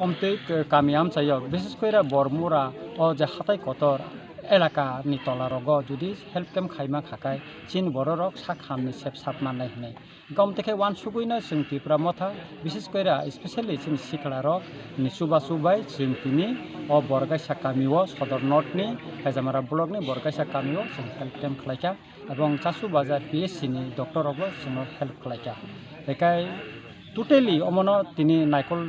অমতে কামিয়াম চাইক বিশেষ করে বরমুরা ও যে হাতাই কতর এলাকা নি তলারগ যদি হেল্প ক্যাম্প খাইমা খাকাই চিন বড়রক সাক হামনি সেপ সাপ মানাই হনে গম থেকে ওয়ান সুগুইনা जों টিপ্রা মথা বিশেষ করে স্পেশালি जों সিকলারক নি সুবা সুবাই जों তিনি ও বরগাইসা কামিও সদর নর্থনি হাজামারা ব্লকনি বরগাইসা কামিও जों হেল্প ক্যাম্প খালাইকা এবং চাসু বাজার পিএসসি নি ডক্টরবো जों হেল্প খালাইকা বেকাই টোটালি অমন তিনি নাইকল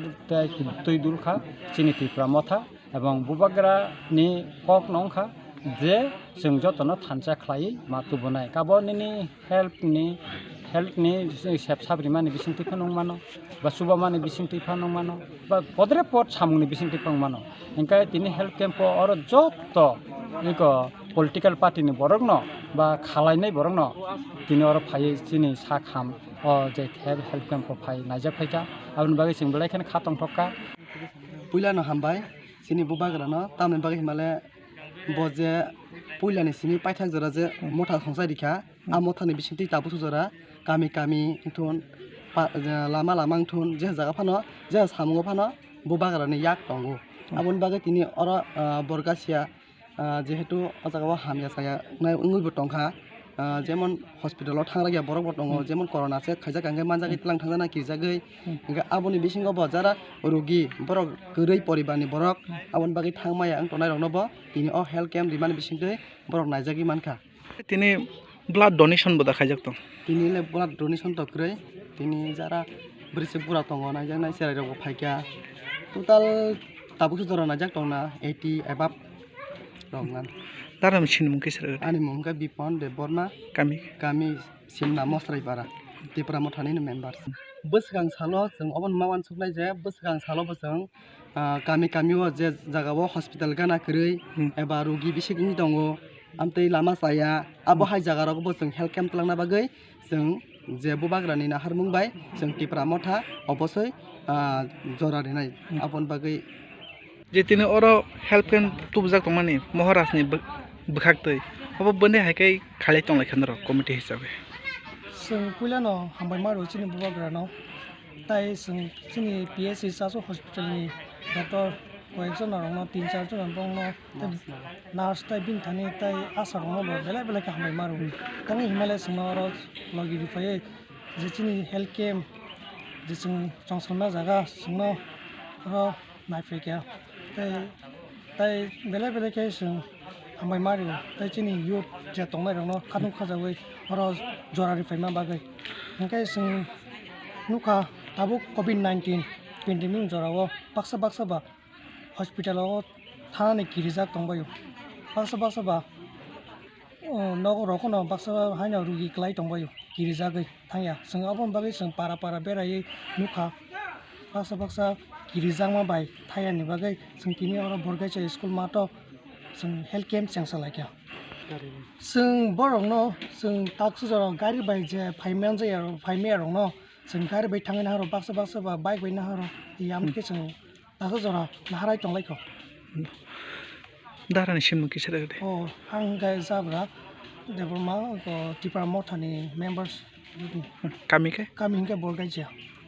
তৈ দুলখা চিনি টিপ্রা মথা এবং বুবাগ্রা নি কক নংখা যে जों যতন থানসা খাই মাতুবনাই কাবনি हेल्पनि सेब साब्रिमानि बिसिंथि फानं मानो बा सुबामानि बिसिंथि फानं मानो बा पदरे पद सामुंनि बिसिंथि फानं मानो इंकाय तिनि हेल्प कैम्प और जत इको पलिटिकल पार्टीनि बरगन बा खालायनाय बरगन तिनि और फायै तिनि सा खाम अ जे हेल्प कैम्प फाय नायजा फायका आबनि बागै जों बेलायखान खातं थका पुइलानो हामबाय सिनि बुबाग्रानो तामनि बागै हिमालय बजे पुइलानि सिनि पाइथाक जरा जे मथा संसाय दिखा आ मथानि बिसिंथि ताबुसु जरा गामि गामि थुन लामा लामा थुन जे जागा फानो जे सामुङाव फानो बुबाग्रानि याक दंगो आबनि बागै तिनि अर बरगासिया जेहेतु अजागाव हामिया साया नाय उंगुबो टंखा जेमन हस्पिटालाव थांग्रा बरक दङ जेमन करona से खायजा गांगे मानजागै तलां थांजाना किरजागै इंगा आबनि बिसिङाव बजारा रोगी बरक गरै परिबारनि बरक आबनि बागै थांमाया आं तनाय रनबो तिनि अ हेल्थ कैम्प दिमानि बिसिंथै बरक नायजागि मानखा तिनि ब्लाड डोनेशन बो दाखायजाक दं तिनि ले ब्लाड डोनेशन तक्रै तिनि जारा ब्रिसे बुरा दङ नायजाक नाय सेराय रग फायका टोटाल ताबुसु जरा नायजाक दंना 80 एबाब दंना दारा मिसिन मुंकै sir ani mungka Bipon de Borma kami simna mosraipara tipra mothani members bosgang salo जों अबन मावन सुप्लाय जे bosgang salo bosang kami o je jagao hospital gana krei eba rogi bisigni dongo amtei lama saya abo hai jagarok bosang health camp tlangna bagai जों je bubagrani na harmungbai जों tipra motha obosoi jora renai abon bagai जे तिनि अरो help camp तुबजाक दंमानि महाराजनि बखाक्तै अब बने हायकै खाले तंलायखान र committee हिसाबै जों पुइलानो हामबाय मारो चिनि बुबाग्रानो ताइ जों चिनि पिएससि सासो हस्पिटालनि डक्टर कयेकजन रंनो 3-4 जन दंनो नार्स ताइ बिनथानि ताइ आशा रंनो बेला बेला का हामबाय मारो तांनि हिमालय जोंनो अरो लगिरि फायै जे चिनि हेल्थ कैम्प जे जों जंसना जागा जोंनो अरो नायफैया ताइ बेला बेला का जों हामबाय मारो ताइ चिनि युथ जे तंनाय रंनो खादुं खाजाबै अरो जरारि फायमा बागै ओंखाय जों नुखा ताबु कोविड-19 पेन्डेमिक जराव बाक्सा बा हस्पिटालाव थानानै किरिजाक दंबायो बाक्सा बा नगरखौनो बाक्सा हायना रुगि क्लाय दंबायो किरिजागै थांया जों अबन बागै जों पारा बेरायै नुखा बाक्सा किरिजामा बाय थायानि बागै जों तिनि अरो बरगाइसा स्कुल माथ' जों हेल्थ कैम्प सेंसालायका जों बरंनो जों ताकसु जरा गारि बाय जे फाइमान जाया फाइमे रंनो जों गारि बाय थांनो हारो बाक्सा बा बाइक बायनो हारो यामके जों ताकसु जरा नाहाराय तंलायखो दारानि सिममुखि सर अ आं गाय जाब्रा देबरमा टिप्रा मथानि मेम्बार्स कामिके बरगाइसा